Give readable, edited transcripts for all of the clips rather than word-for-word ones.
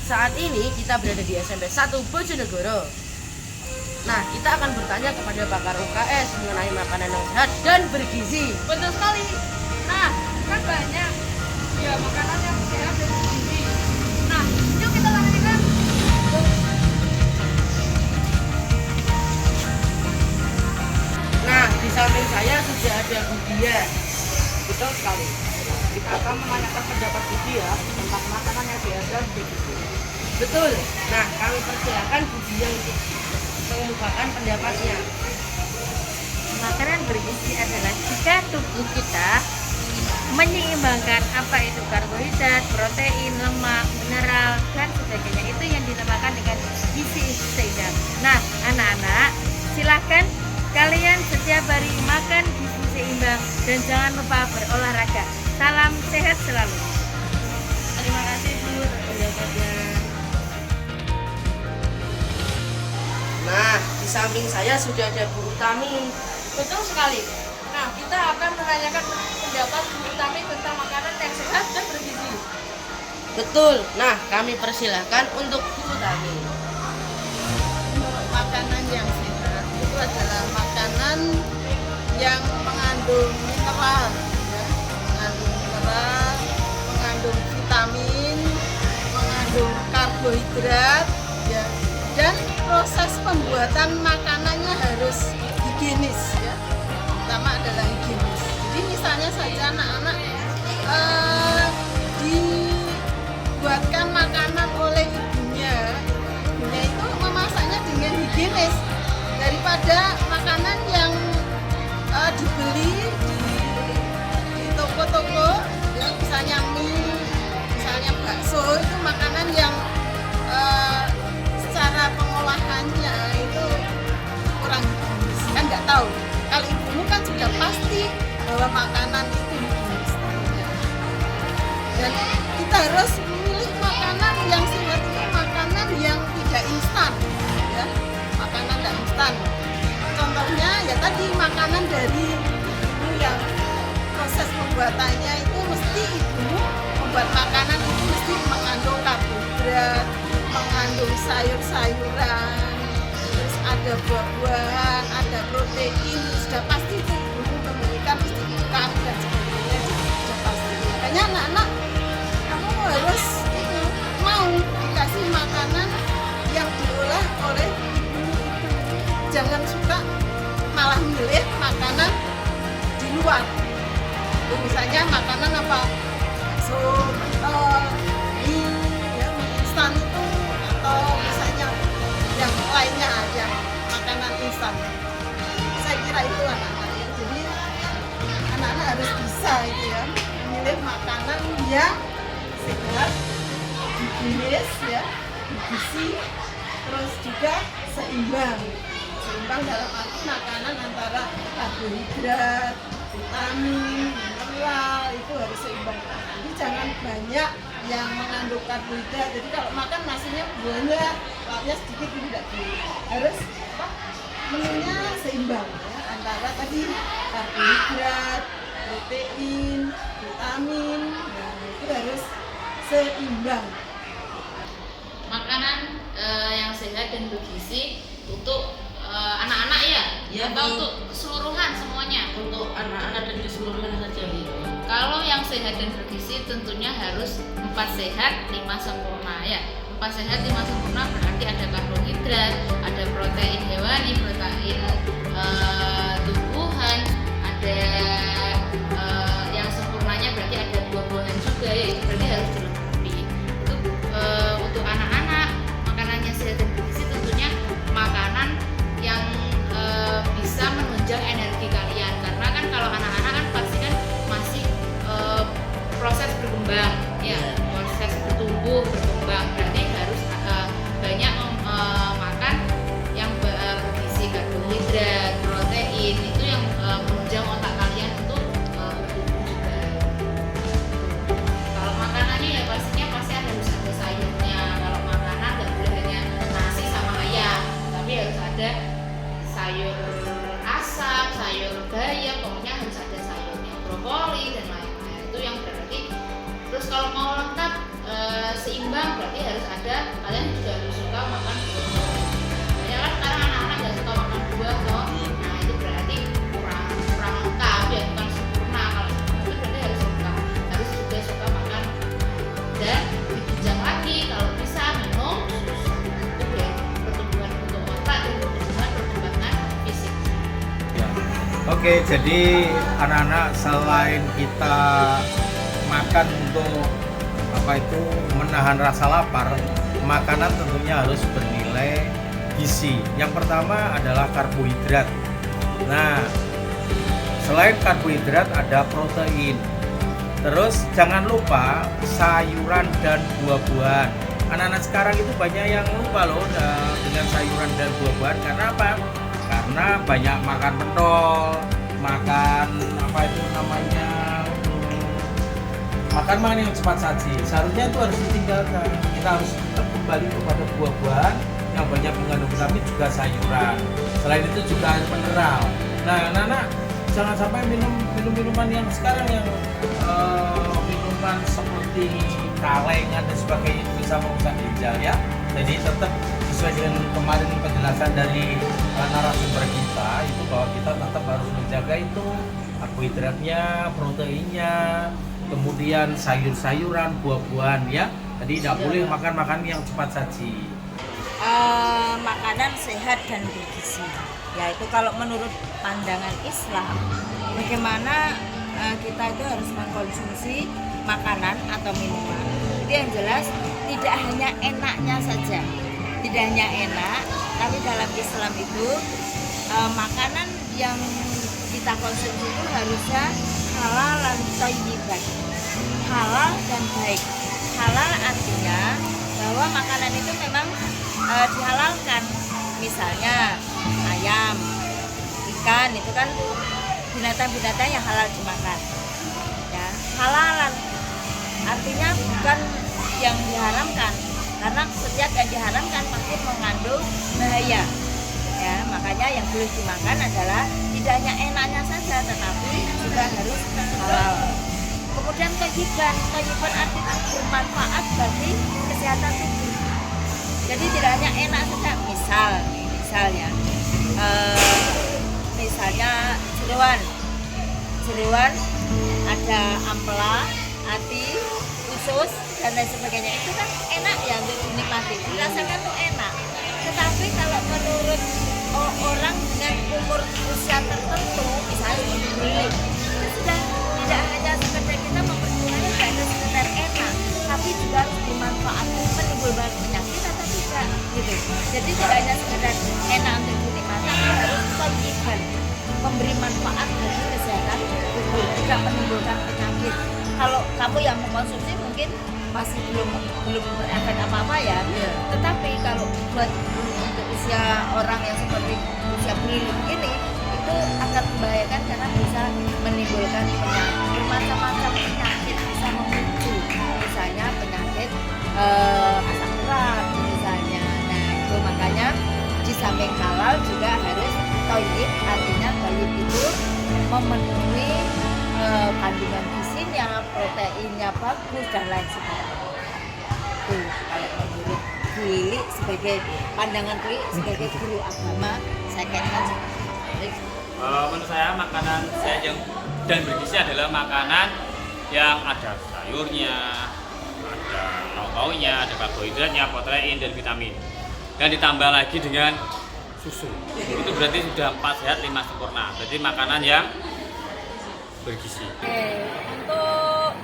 Saat ini kita berada di SMP 1 Bojonegoro. Nah, kita akan bertanya kepada pakar UKS mengenai makanan yang sehat dan bergizi. Betul sekali. Nah, kan banyak ya makanan yang sehat dan bergizi. Nah, yuk kita lanjutkan. Nah, di samping saya sudah ada Budia. Betul sekali. Kita akan menanyakan pendapat Budia tentang makanan yang sehat dan bergizi. Betul. Nah, kami persilakan Budia untuk mengungkapkan pendapatnya. Makanan bergizi adalah jika tubuh kita menyeimbangkan apa itu karbohidrat, protein, lemak, mineral, dan sebagainya. Itu yang dinamakan dengan gizi seimbang. Nah, anak-anak, silahkan kalian setiap hari makan gizi seimbang dan jangan lupa berolahraga. Salam sehat selalu. Terima kasih Bu pendapatnya. Nah, di samping saya sudah ada Bu Utami. Betul sekali. Nah, kita akan menanyakan pendapat Bu Utami tentang makanan yang sehat dan bergizi. Betul. Nah, kami persilahkan untuk Bu Utami. Makanan yang sehat itu adalah makanan yang mengandung mineral, ya. Mengandung vitamin, mengandung karbohidrat, ya. Dan proses pembuatan makanannya harus higienis, ya. Pertama adalah higienis. Jadi misalnya saja anak-anak dibuatkan makanan oleh ibunya itu memasaknya dengan higienis daripada makanan yang dibeli di toko-toko, ya, misalnya mie, misalnya bakso, itu makanan yang secara pengolahannya itu kurang higienis, kan nggak tahu. Kalau ibumu kan sudah pasti bahwa makanan itu higienis. Dan kita harus memilih makanan yang sehat, itu makanan yang tidak instan, ya, makanan tidak instan. Contohnya ya tadi makanan dari ibu yang proses pembuatannya itu mesti ibu membuat makanan itu mesti mengandung karbohidrat, mengandung sayur-sayuran, terus ada buah-buahan, ada protein, sudah pasti itu ibu memberikan mesti ikan dan sebagainya, sudah pasti. Makanya anak-anak kamu harus itu mau dikasih makanan yang diolah oleh ibu itu. Jangan suka malah milih makanan di luar. Jadi misalnya makanan apa? Bakso, mie, ya, mie instan itu, atau misalnya yang lainnya aja, makanan instan. Saya kira itu anak-anak. Jadi anak-anak harus bisa itu ya, memilih makanan yang sehat, higienis, ya, bergizi, terus juga seimbang. Seimbang dalam arti makanan antara karbohidrat, vitamin, mineral, itu harus seimbang. Jadi jangan banyak yang mengandung karbohidrat. Jadi kalau makan nasinya banyak, lauknya sedikit, itu tidak boleh. Harus menunya seimbang, ya, antara tadi karbohidrat, protein, vitamin, nah, itu harus seimbang. Makanan yang sehat dan bergizi untuk anak-anak ya, Ya, atau Bu. untuk keseluruhan semuanya. Untuk anak-anak dan keseluruhan saja. Kalau yang sehat dan bergizi tentunya harus 4 sehat 5 sempurna ya. 4 sehat 5 sempurna berarti ada karbohidrat, ada protein hewani, protein tumbuhan, ada yang sempurnanya berarti ada buah-buahan juga ya. Itu berarti harus dilengkapi. Itu untuk anak-anak makanannya sehat dan bergizi tentunya makanan yang bisa menunjang energi kalian, karena kan kalau anak-anak kan pasti kan masih proses berkembang ya, proses bertumbuh berkembang, berarti harus banyak makan yang bergizi, karbohidrat, protein, itu yang menunjang otak kalian untuk bertumbuh juga. Kalau makanannya ya pastinya pasti harus ada sayurnya. Kalau makanan nggak boleh hanya nasi sama ayam, tapi harus ada sayur asam, sayur bayam, pokoknya harus ada sayurnya, brokoli dan lain-lain. Itu yang berarti. Terus kalau mau lengkap seimbang berarti harus ada, kalian juga harus suka makan buah. Banyak kan sekarang anak-anak nggak suka makan buah toh. Nah itu berarti kurang lengkap ya, bukan sempurna. Kalau itu berarti harus suka, harus juga suka makan. Dan bijak lagi kalau bisa minum susu untuk ya pertumbuhan untuk otak dan perkembangan fisik. Ya. Oke, jadi anak-anak selain kita makan untuk apa itu menahan rasa lapar, makanan tentunya harus bernilai gizi. Yang pertama adalah karbohidrat. Nah, selain karbohidrat ada protein. Terus jangan lupa sayuran dan buah-buahan. Anak-anak sekarang itu banyak yang lupa loh dengan sayuran dan buah-buahan. Karena apa? Karena banyak makan pentol, makan apa itu namanya, makan yang cepat saji. Seharusnya itu harus ditinggalkan. Kita harus tetap kembali kepada buah-buahan yang banyak mengandung vitamin, juga sayuran. Selain itu juga air mineral. Nah, anak-anak jangan sampai minum minuman yang sekarang yang minuman seperti kalengan dan sebagainya itu bisa merusak ginjal ya. Jadi tetap sesuai dengan kemarin penjelasan dari narasumber kita itu bahwa kita tetap harus menjaga itu karbohidratnya, proteinnya, kemudian sayur-sayuran, buah-buahan ya. Jadi tidak boleh makan yang cepat saji. Makanan sehat dan bergizi, yaitu kalau menurut pandangan Islam, bagaimana kita itu harus mengkonsumsi makanan atau minuman. Itu yang jelas tidak hanya enaknya saja, tidak hanya enak, tapi dalam Islam itu makanan yang kita konsumsi itu harusnya halal dan thayyiban, halal dan baik. Halal artinya bahwa makanan itu memang dihalalkan, misalnya ayam, ikan itu kan binatang-binatang yang halal dimakan. Ya, halalan artinya bukan yang diharamkan, karena setiap yang diharamkan pasti mengandung bahaya. Ya, makanya yang boleh dimakan adalah tidak hanya enaknya saja, tetapi juga harus halal. Kemudian thayyiban artinya bermanfaat bagi kesehatan tubuh. Jadi tidak hanya enak saja, misalnya jeroan, ada ampela, ati, usus dan lain sebagainya. Itu kan enak ya untuk dinikmati, dirasakan tuh enak. Tetapi kalau menurut orang dengan umur usia tertentu, misalnya beli, itu sudah tidak hanya sekedar kita mempergunakannya tidak hanya sekedar enak, tapi juga harus dimanfaatkan, menimbulkan penyakit atau tidak gitu. Jadi tidak hanya sekedar enak untuk dinikmati, tapi harus thayyiban, memberi manfaat bagi kesehatan tubuh, tidak menimbulkan penyakit. Kalau kamu yang mengkonsumsi mungkin masih belum berefek apa-apa ya. Tetapi kalau buat untuk usia orang yang seperti usia belia ini, itu akan membahayakan karena bisa menimbulkan penyakit, bermacam-macam penyakit bisa memicu, misalnya penyakit asam urat misalnya. Nah itu makanya di samping halal juga harus thayyib, artinya thayyib itu memenuhi kandungan gizinya, proteinnya bagus dan lain sebagainya. Tuh kalau menurut Bu Lili sebagai pandangan Bu Lili sebagai guru agama, saya kaitkan seperti itu. Menurut saya makanan sehat yang dan bergizi adalah makanan yang ada sayurnya, ada lauk-lauknya, ada karbohidratnya, protein dan vitamin. Dan ditambah lagi dengan susu. Itu berarti sudah 4 sehat 5 sempurna. Berarti makanan yang bergizi. Untuk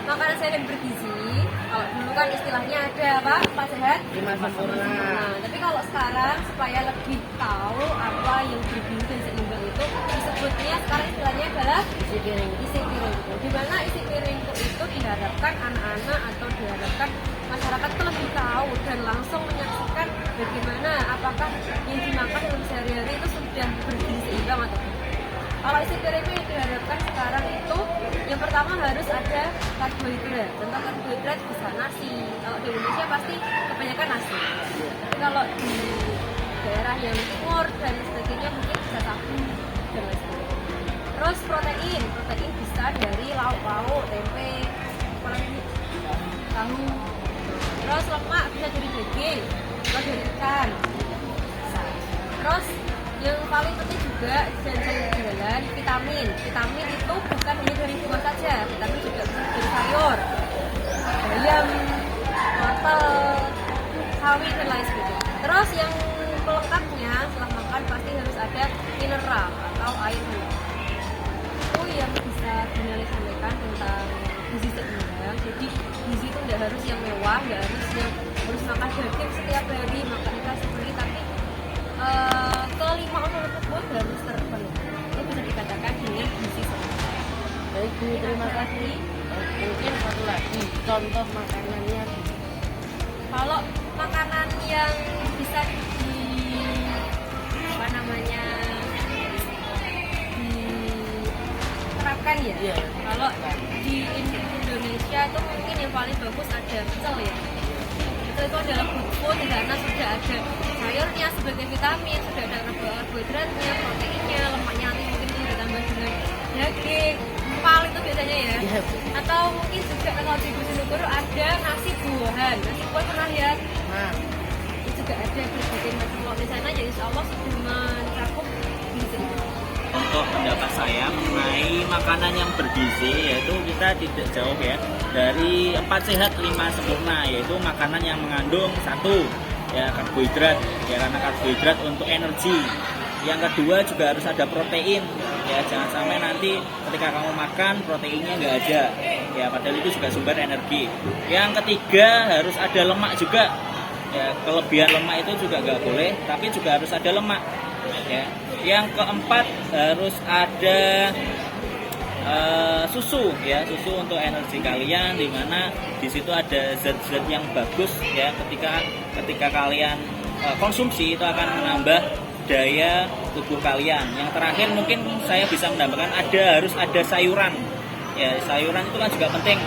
makanan sehat dan bergizi, kalau dulu kan istilahnya ada apa? 4 sehat 5 sempurna. Nah, tapi kalau sekarang supaya lebih tahu apa yang bergizi dan seimbang itu disebutnya sekarang istilahnya adalah Isi piring. isi piringku. Di mana isi piringku itu diharapkan anak-anak atau diharapkan masyarakat itu lebih tahu dan langsung menyaksikan bagaimana apakah yang dimakan dalam sehari-hari itu sudah bergizi seimbang atau tidak. Kalau isi piringku yang diharapkan sekarang itu yang pertama harus ada karbohidrat. Contoh karbohidrat bisa nasi. Kalau di Indonesia pasti kebanyakan nasi. Tapi kalau di daerah yang timur dan sebagainya mungkin bisa tahu dan lain sebagainya. Terus protein bisa dari lauk-lauk, tempe, apalagi tahu. Terus lemak bisa dari daging atau dari ikan. Bisa. Terus yang paling penting juga jangan ketinggalan vitamin. Vitamin itu bukan hanya dari buah saja, vitamin juga bisa dari sayur, bayam, wortel, sawi dan lain sebagainya. Terus yang pelengkapnya setelah makan pasti harus ada mineral atau air minum. Itu yang bisa Gunali sampaikan tentang gizi seimbang. Jadi gizi itu tidak harus yang mewah, tidak harus yang harus makan daging setiap hari, makan ikan setiap hari, tapi kelima unsur tersebut harus terpenuhi. Itu bisa dikatakan dengan gizi seimbang. Baik Bu, terima kasih. Mungkin satu lagi contoh makanannya. Kalau makanan yang bisa diterapkan ya. Iya. Kalau di Indonesia itu mungkin yang paling bagus ada pecel ya. Pecel itu adalah food food karena sudah ada sayurnya sebagai vitamin, sudah ada karbohidratnya, proteinnya, lemaknya nanti mungkin bisa ditambah dengan daging, empal itu biasanya ya. Iya. Atau mungkin juga kalau di Bojonegoro ada nasi buahan. Nasi buahan pernah lihat? Nah, Itu juga ada berbagai macam lauk di sana, jadi insya Allah sudah mencakup gizi. Untuk pendapat saya mengenai makanan yang bergizi, yaitu kita tidak jauh ya dari 4 sehat 5 sempurna, yaitu makanan yang mengandung 1 ya karbohidrat ya, karena karbohidrat untuk energi. Yang kedua juga harus ada protein ya, jangan sampai nanti ketika kamu makan proteinnya nggak ada ya, padahal itu juga sumber energi. Yang ketiga harus ada lemak juga ya, kelebihan lemak itu juga nggak boleh, tapi juga harus ada lemak ya. Yang keempat harus ada susu ya, susu untuk energi kalian, dimana di situ ada zat-zat yang bagus ya, ketika kalian konsumsi itu akan menambah daya tubuh kalian. Yang terakhir mungkin saya bisa menambahkan harus ada sayuran ya, sayuran itu kan juga penting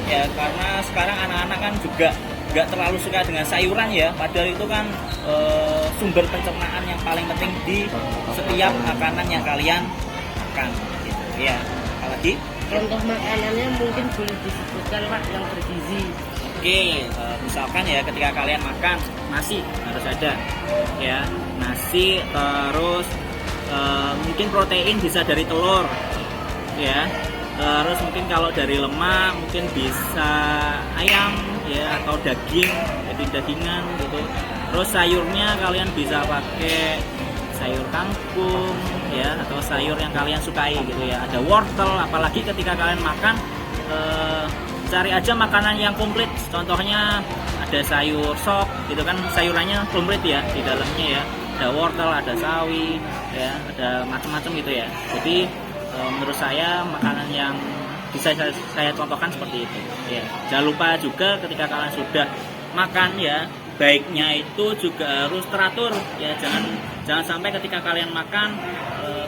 ya, karena sekarang anak-anak kan juga nggak terlalu suka dengan sayuran ya, padahal itu kan sumber pencernaan yang paling penting di setiap makanan yang kalian makan gitu ya. Apalagi contoh makanannya mungkin boleh disebutkan Pak yang bergizi. oke, misalkan ya ketika kalian makan nasi harus ada ya, nasi, terus mungkin protein bisa dari telur ya, terus mungkin kalau dari lemak mungkin bisa ayam ya, atau daging, dagingan gitu. Terus sayurnya kalian bisa pakai sayur kangkung ya, atau sayur yang kalian sukai gitu ya, ada wortel. Apalagi ketika kalian makan cari aja makanan yang komplit, contohnya ada sayur sop gitu kan, sayurannya komplit ya di dalamnya ya, ada wortel, ada sawi ya, ada macam-macam gitu ya. Jadi menurut saya makanan yang bisa saya contohkan seperti itu ya. Jangan lupa juga ketika kalian sudah makan ya, baiknya itu juga harus teratur ya, jangan sampai ketika kalian makan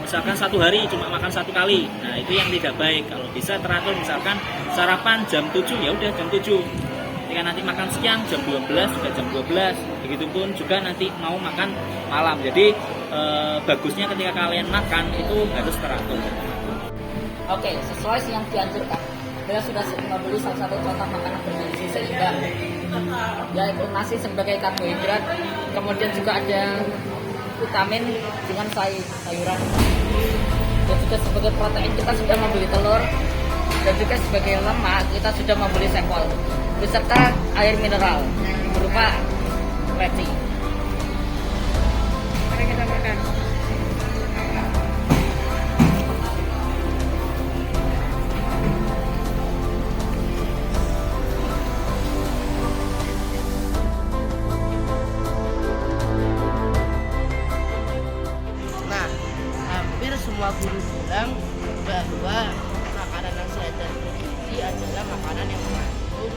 misalkan satu hari cuma makan 1 kali, nah itu yang tidak baik. Kalau bisa teratur, misalkan sarapan jam 7 ya udah jam 7, ketika nanti makan siang jam 12 juga jam 12, begitupun juga nanti mau makan malam. Jadi bagusnya ketika kalian makan itu harus teratur. Oke, sesuai yang dianjurkan. Saya sudah membeli salah satu contoh makanan bergizi seimbang, yaitu nasi sebagai karbohidrat, kemudian juga ada vitamin dengan sayuran, dan juga sebagai protein kita sudah membeli telur, dan juga sebagai lemak kita sudah membeli sekol beserta air mineral berupa leci. Mari kita makan. Nah, hampir semua guru bilang bahwa makanan yang sehat dan bergizi adalah makanan yang mengandung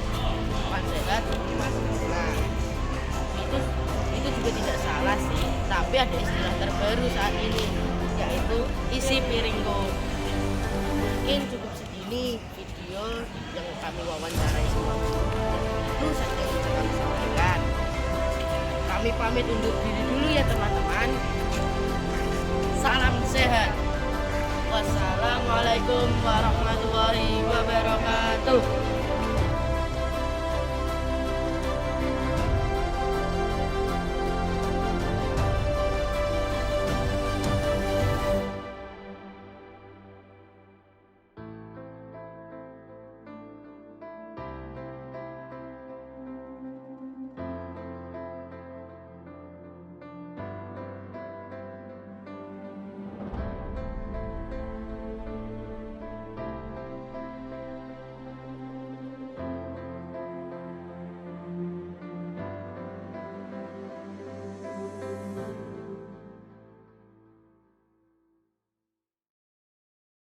4 sehat 5 sempurna. Itu juga tidak salah sih, tapi ada istilah terbaru saat ini, yaitu isi piringku. Mungkin cukup segini video yang kami wawancarai semua guru. Itu saja yang bisa kami sampaikan. Kami pamit undur diri dulu ya teman-teman. Salam sehat. Wassalamualaikum warahmatullahi wabarakatuh.